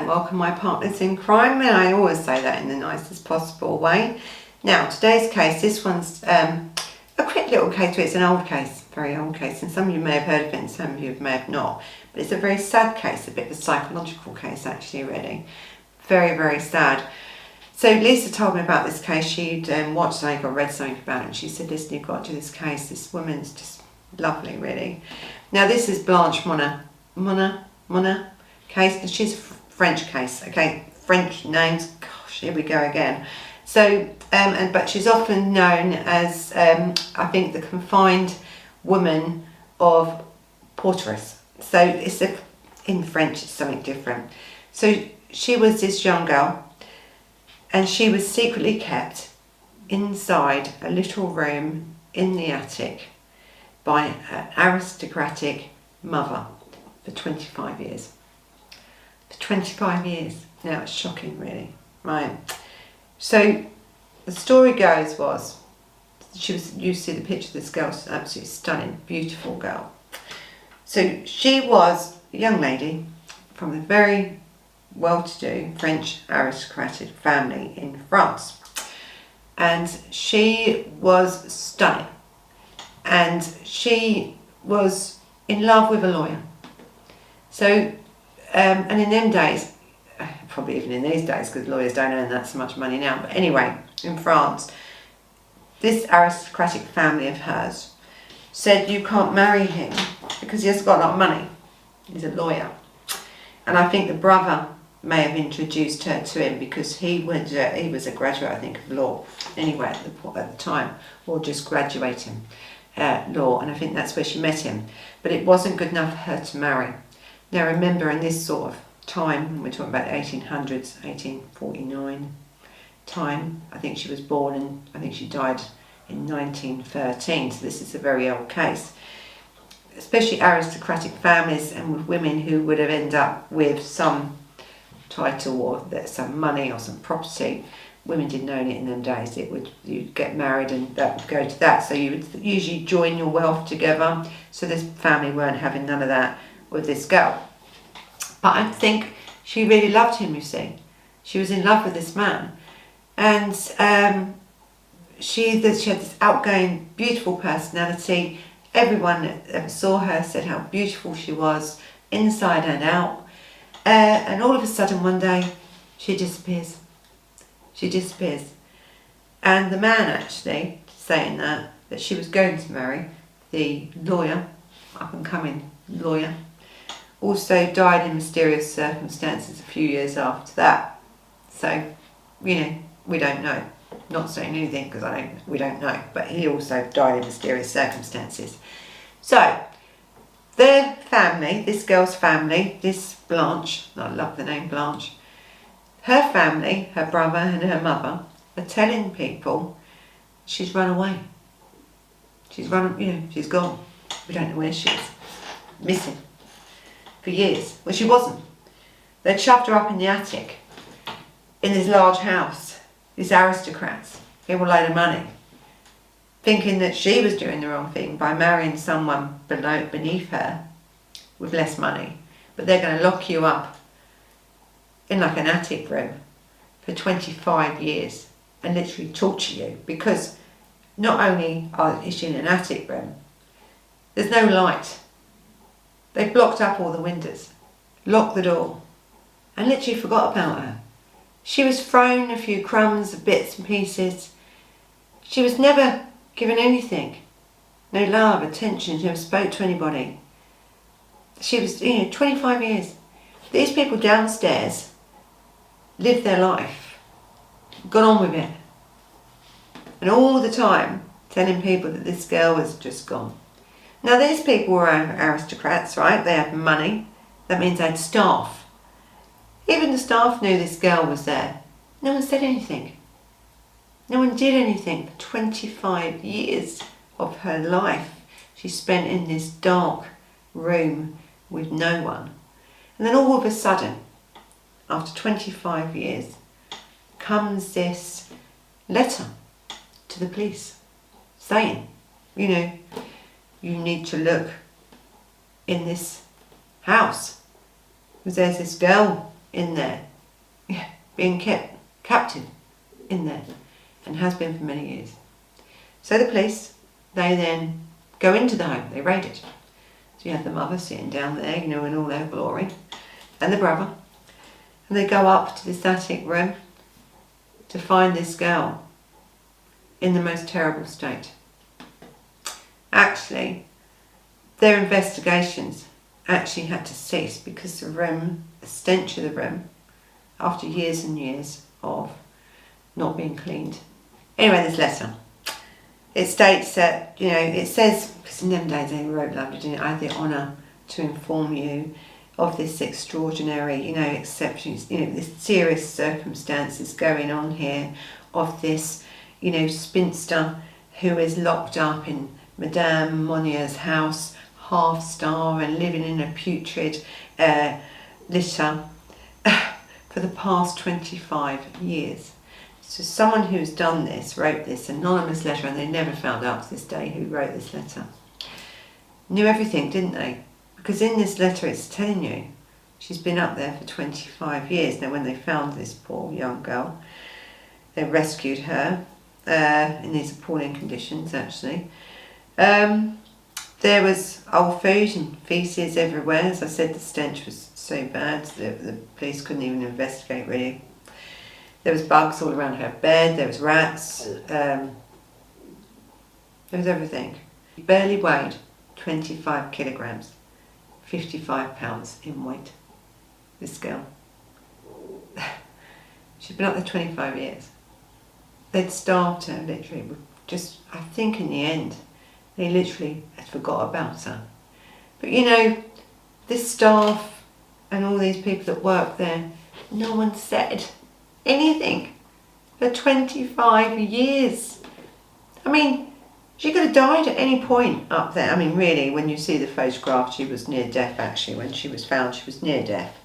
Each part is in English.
don't welcome my partners in crime, and I always say that in the nicest possible way. Now, today's case, this one's a quick little case, it's an old case, very old case, and some of you may have heard of it and some of you may have not. But it's a very sad case, a bit of a psychological case actually, really. Very, very sad. So Lisa told me about this case. She'd watched something or read something about it, and she said, listen, you've got to do this case. This woman's just lovely, really. Now, this is Blanche Monnier case, and she's a French case, okay? French names, gosh, here we go again. So, but she's often known as, I think, the confined woman of Porteress. So it's in French, it's something different. So she was this young girl, and she was secretly kept inside a little room in the attic by an aristocratic mother for 25 years. For 25 years. Now it's shocking, really, right? So the story goes you see the picture of this girl, she's an absolutely stunning, beautiful girl. So she was a young lady from a very well-to-do French aristocratic family in France, and she was stunning, and she was in love with a lawyer. So and in them days, probably even in these days, because lawyers don't earn that so much money now, but anyway, in France, this aristocratic family of hers said, you can't marry him because he hasn't got a lot of money. He's a lawyer. And I think the brother may have introduced her to him because he was a graduate, I think, of law anyway at the time, or just graduating law, and I think that's where she met him. But it wasn't good enough for her to marry. Now remember, in this sort of time, we're talking about 1800s, 1849 time, I think she was born, and I think she died in 1913, so this is a very old case. Especially aristocratic families and with women who would have ended up with some title or some money or some property. Women didn't own it in them days. You'd get married and that would go to that. So you would usually join your wealth together. So this family weren't having none of that with this girl. But I think she really loved him, you see. She was in love with this man. And she had this outgoing, beautiful personality. Everyone that ever saw her said how beautiful she was, inside and out. And all of a sudden one day, she disappears. She disappears. And the man actually, saying that she was going to marry, the lawyer, up and coming lawyer, also died in mysterious circumstances a few years after that. So, you know, we don't know. Not saying anything because we don't know, but he also died in mysterious circumstances. So, their family, this girl's family, this Blanche, I love the name Blanche, her family, her brother and her mother, are telling people she's run away. She's she's gone. We don't know where she is. Missing. For years. Well, she wasn't. They'd shoved her up in the attic in this large house. These aristocrats gave her a load of money, thinking that she was doing the wrong thing by marrying someone beneath her with less money. But they're going to lock you up in like an attic room for 25 years and literally torture you, because not only is she in an attic room, there's no light. They've blocked up all the windows, locked the door, and literally forgot about her. She was thrown a few crumbs of bits and pieces. She was never given anything. No love, attention, she never spoke to anybody. She was, 25 years. These people downstairs lived their life, got on with it. And all the time telling people that this girl was just gone. Now these people were aristocrats, right? They had money. That means they had staff. Even the staff knew this girl was there. No one said anything. No one did anything. For 25 years of her life she spent in this dark room with no one. And then all of a sudden, after 25 years, comes this letter to the police saying, you need to look in this house because there's this girl in there, being kept captive in there, and has been for many years. So the police, they then go into the home, they raid it. So you have the mother sitting down there, in all their glory, and the brother, and they go up to this attic room to find this girl in the most terrible state. Actually, their investigations actually had to cease because the stench of the room, after years and years of not being cleaned. Anyway, this letter, it states that, it says, because in them days they wrote lovely, didn't it? I have the honour to inform you of this extraordinary, exceptions, this serious circumstances going on here of this, spinster who is locked up in Madame Monnier's house, half-star, and living in a putrid litter for the past 25 years. So someone who's done this, wrote this anonymous letter, and they never found out to this day who wrote this letter. Knew everything, didn't they? Because in this letter it's telling you she's been up there for 25 years. Now when they found this poor young girl, they rescued her in these appalling conditions actually. There was old food and faeces everywhere. As I said, the stench was so bad the police couldn't even investigate really. There was bugs all around her bed, there was rats, there was everything. She barely weighed 25 kilograms, 55 pounds in weight, this girl. She'd been up there 25 years. They'd starved her literally, I think in the end, they literally had forgot about her. But this staff and all these people that work there, no one said anything for 25 years. I mean, she could have died at any point up there. I mean, really, when you see the photograph, she was near death actually. When she was found, she was near death.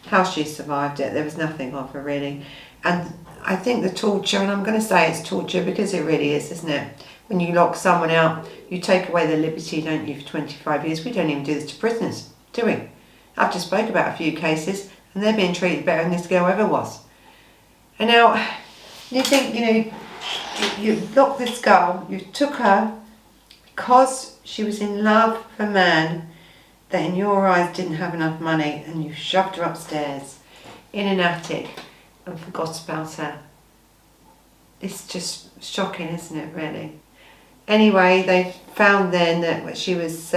How she survived it, there was nothing of her really. And I think the torture, and I'm going to say it's torture because it really is, isn't it? When you lock someone out, you take away their liberty, don't you, for 25 years. We don't even do this to prisoners, do we? I've just spoke about a few cases, and they're being treated better than this girl ever was. And now, you think, you locked this girl, you took her because she was in love with a man that in your eyes didn't have enough money, and you shoved her upstairs in an attic and forgot about her. It's just shocking, isn't it, really? Anyway, they found then that she was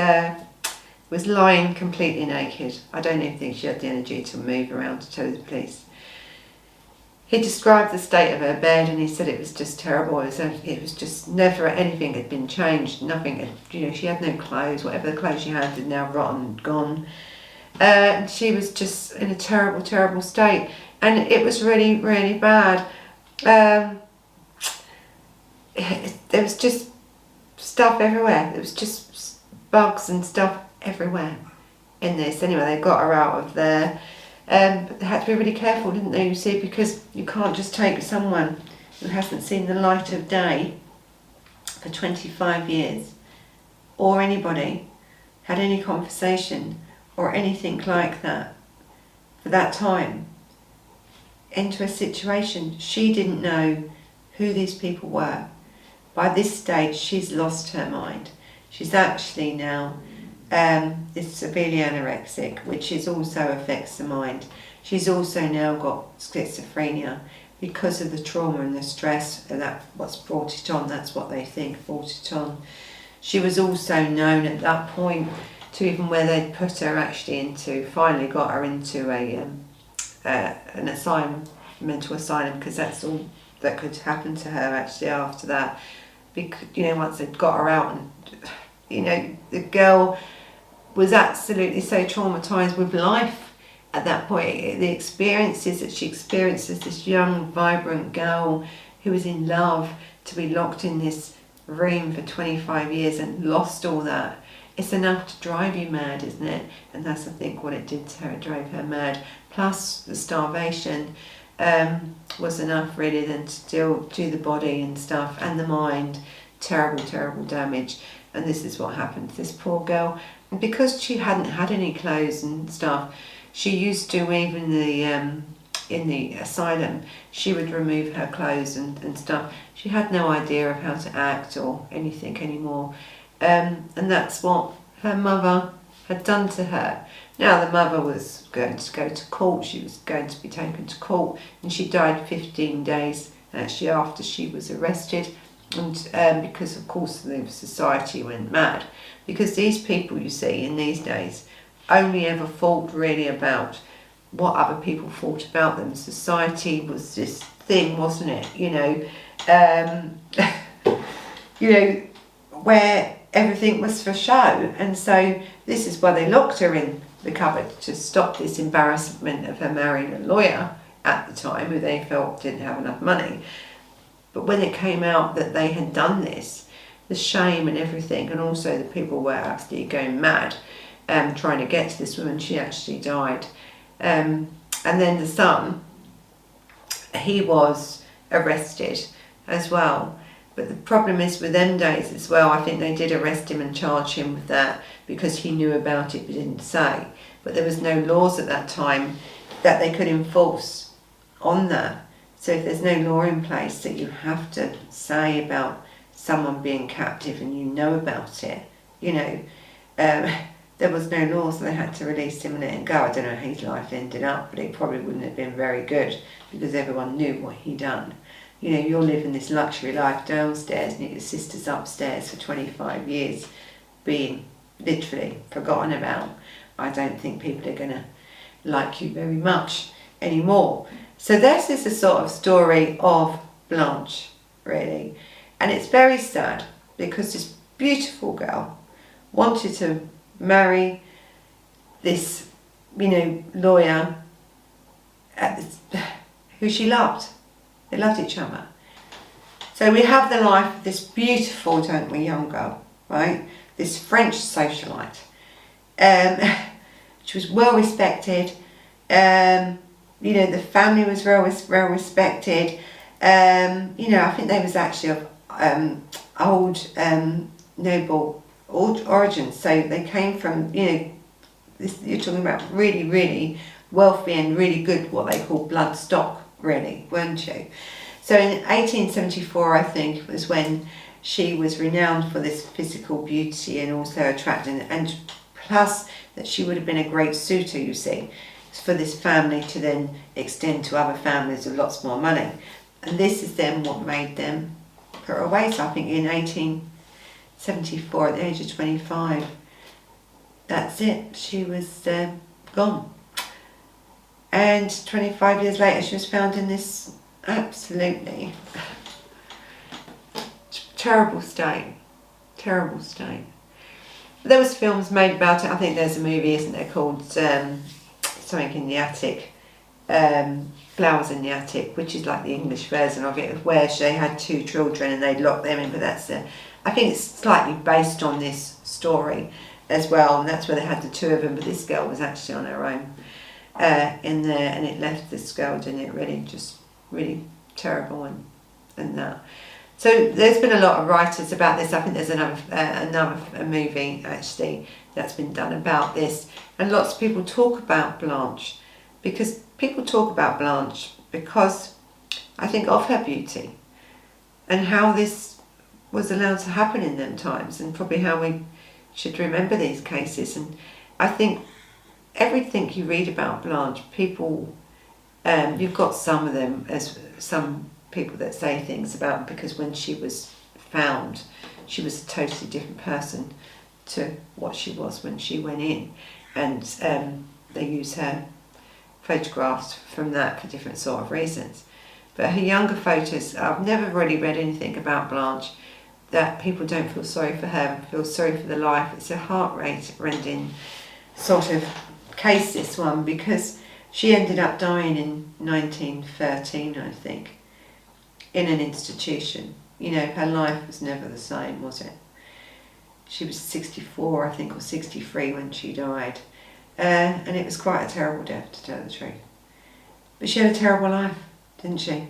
lying completely naked. I don't even think she had the energy to move around to tell the police. He described the state of her bed and he said it was just terrible. It was just never anything had been changed. Nothing had, she had no clothes. Whatever the clothes she had had now rotten and gone. And she was just in a terrible, terrible state. And it was really, really bad. There was just stuff everywhere. There was just bugs and stuff everywhere in this. Anyway, they got her out of there. But they had to be really careful, didn't they, you see, because you can't just take someone who hasn't seen the light of day for 25 years, or anybody had any conversation or anything like that for that time, into a situation. She didn't know who these people were. By this stage, she's lost her mind. She's actually now is severely anorexic, which also affects the mind. She's also now got schizophrenia because of the trauma and the stress, and that's what's brought it on. That's what they think brought it on. She was also known at that point to even where they'd put her actually into, finally got her into an asylum, mental asylum, because that's all that could happen to her actually after that. Because, once they'd got her out, and the girl was absolutely so traumatised with life at that point. The experiences that she experienced as this young, vibrant girl who was in love, to be locked in this room for 25 years and lost all that. It's enough to drive you mad, isn't it? And that's, I think, what it did to her. It drove her mad. Plus the starvation was enough really then to still do the body and stuff, and the mind. Terrible, terrible damage. And this is what happened to this poor girl. And because she hadn't had any clothes and stuff, She used to, even in the asylum, she would remove her clothes and stuff. She had no idea of how to act or anything anymore. And that's what her mother had done to her. Now the mother was going to go to court, she was going to be taken to court, and she died 15 days actually after she was arrested. And because of course the society went mad, because these people, you see, in these days only ever thought really about what other people thought about them. Society was this thing, wasn't it, where everything was for show. And so this is why they locked her in the cupboard, to stop this embarrassment of her marrying a lawyer at the time who they felt didn't have enough money. But when it came out that they had done this, the shame and everything, and also the people were absolutely going mad trying to get to this woman. She actually died. And then the son, he was arrested as well. But the problem is with them days as well, I think they did arrest him and charge him with that because he knew about it but didn't say. But there was no laws at that time that they could enforce on that. So if there's no law in place that you have to say about someone being captive and you know about it, there was no law, so they had to release him and let him go. I don't know how his life ended up, but it probably wouldn't have been very good because everyone knew what he'd done. You're living this luxury life downstairs and your sister's upstairs for 25 years being literally forgotten about. I don't think people are going to like you very much anymore. So this is the sort of story of Blanche, really. And it's very sad because this beautiful girl wanted to marry this, lawyer who she loved. They loved each other. So we have the life of this beautiful, don't we, young girl, right? This French socialite. She was well respected. The family was well respected. I think they was actually of old noble origins. So they came from, you're talking about really, really wealthy and really good, what they call blood stock, really, weren't you? So in 1874, I think, was when she was renowned for this physical beauty and also attracting, and plus that she would have been a great suitor, you see, for this family to then extend to other families with lots more money. And this is then what made them put her away. So I think in 1874, at the age of 25, that's it, she was gone. And 25 years later, she was found in this absolutely terrible state. Terrible state. There was films made about it. I think there's a movie, isn't there, called something in the Attic, Flowers in the Attic, which is like the English version of it, where they had 2 children and they'd lock them in. But I think it's slightly based on this story as well, and that's where they had the 2 of them. But this girl was actually on her own in there, and it left this girl, didn't it? Really terrible and that. So there's been a lot of writers about this. I think there's another movie actually that's been done about this, and lots of people talk about Blanche because I think of her beauty and how this was allowed to happen in them times, and probably how we should remember these cases. And I think everything you read about Blanche, people, you've got some of them, as some people that say things about, because when she was found, she was a totally different person to what she was when she went in, and they use her photographs from that for different sort of reasons. But her younger photos, I've never really read anything about Blanche that people don't feel sorry for her, feel sorry for the life. It's a heart-rending sort of case, this one, because she ended up dying in 1913, I think, in an institution. Her life was never the same, was it? She was 64, I think, or 63 when she died. And it was quite a terrible death, to tell the truth. But she had a terrible life, didn't she?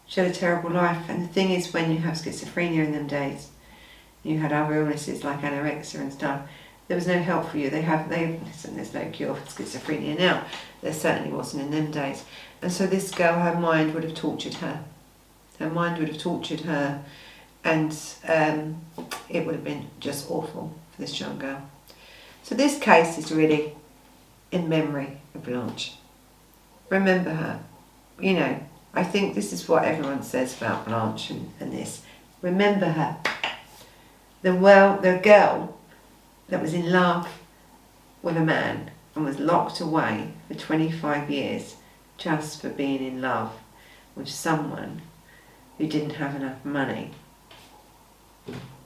She had a terrible life. And the thing is, when you have schizophrenia in them days, you had other illnesses like anorexia and stuff, There was no help for you. Listen, there's no cure for schizophrenia now. There certainly wasn't in them days. And so this girl, her mind would have tortured her. Her mind would have tortured her, and it would have been just awful for this young girl. So this case is really in memory of Blanche. Remember her. You know, I think this is what everyone says about Blanche and this. Remember her. The girl that was in love with a man and was locked away for 25 years just for being in love with someone who didn't have enough money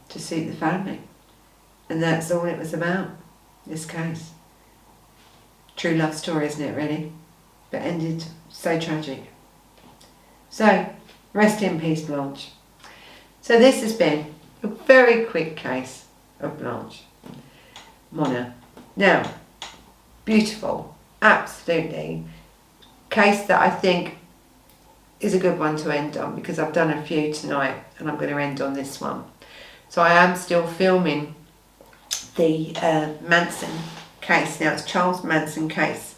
to suit the family. And that's all it was about, this case. True love story, isn't it, really? But ended so tragic. So, rest in peace, Blanche. So this has been a very quick case of Blanche Monnier. Now, beautiful, absolutely. Case that I think is a good one to end on, because I've done a few tonight and I'm going to end on this one. So I am still filming the Manson case. Now it's Charles Manson case,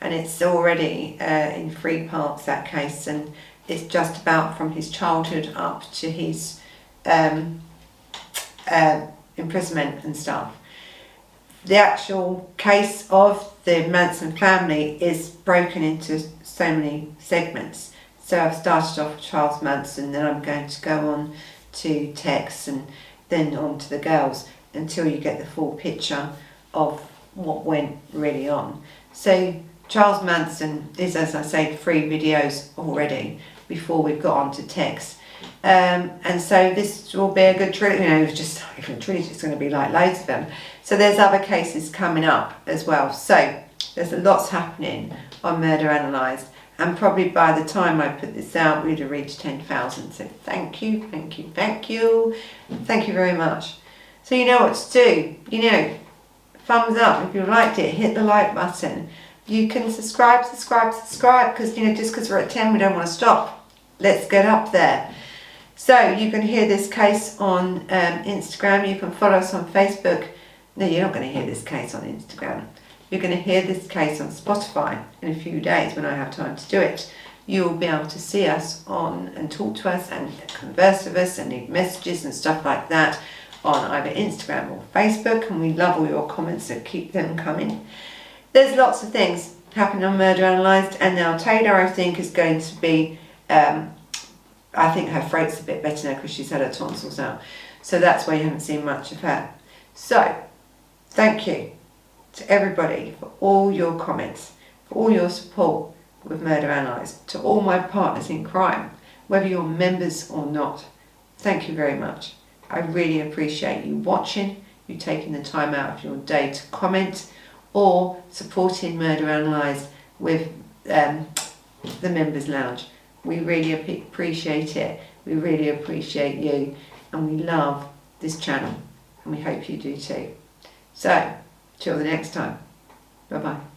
and it's already in 3 parts, that case, and it's just about from his childhood up to his imprisonment and stuff. The actual case of the Manson family is broken into so many segments. So I've started off with Charles Manson, then I'm going to go on to Tex, and then on to the girls, until you get the full picture of what went really on. So Charles Manson is, as I say, 3 videos already before we've got on to Tex. And so this will be a good trilogy, you know, just even trilogy, it's going to be like loads of them. So there's other cases coming up as well. So there's lots happening on Murder Analysed, and probably by the time I put this out, we'd have reached 10,000. So thank you, thank you, thank you, thank you very much. So you know what to do. You know, thumbs up if you liked it. Hit the like button. You can subscribe, because you know, just because we're at 10, we don't want to stop. Let's get up there. So you can hear this case on Instagram. You can follow us on Facebook. No, you're not going to hear this case on Instagram. You're going to hear this case on Spotify in a few days when I have time to do it. You'll be able to see us on and talk to us and converse with us and leave messages and stuff like that on either Instagram or Facebook, and we love all your comments, so keep them coming. There's lots of things happening on Murder Analysed, and now Taylor, I think, is going to be, I think her throat's a bit better now because she's had her tonsils out, so that's why you haven't seen much of her. So, thank you to everybody for all your comments, for all your support with Murder Analysed, to all my partners in crime, whether you're members or not. Thank you very much. I really appreciate you watching, you taking the time out of your day to comment, or supporting Murder Analysed with the Members Lounge. We really appreciate it. We really appreciate you, and we love this channel, and we hope you do too. So, till the next time, bye bye.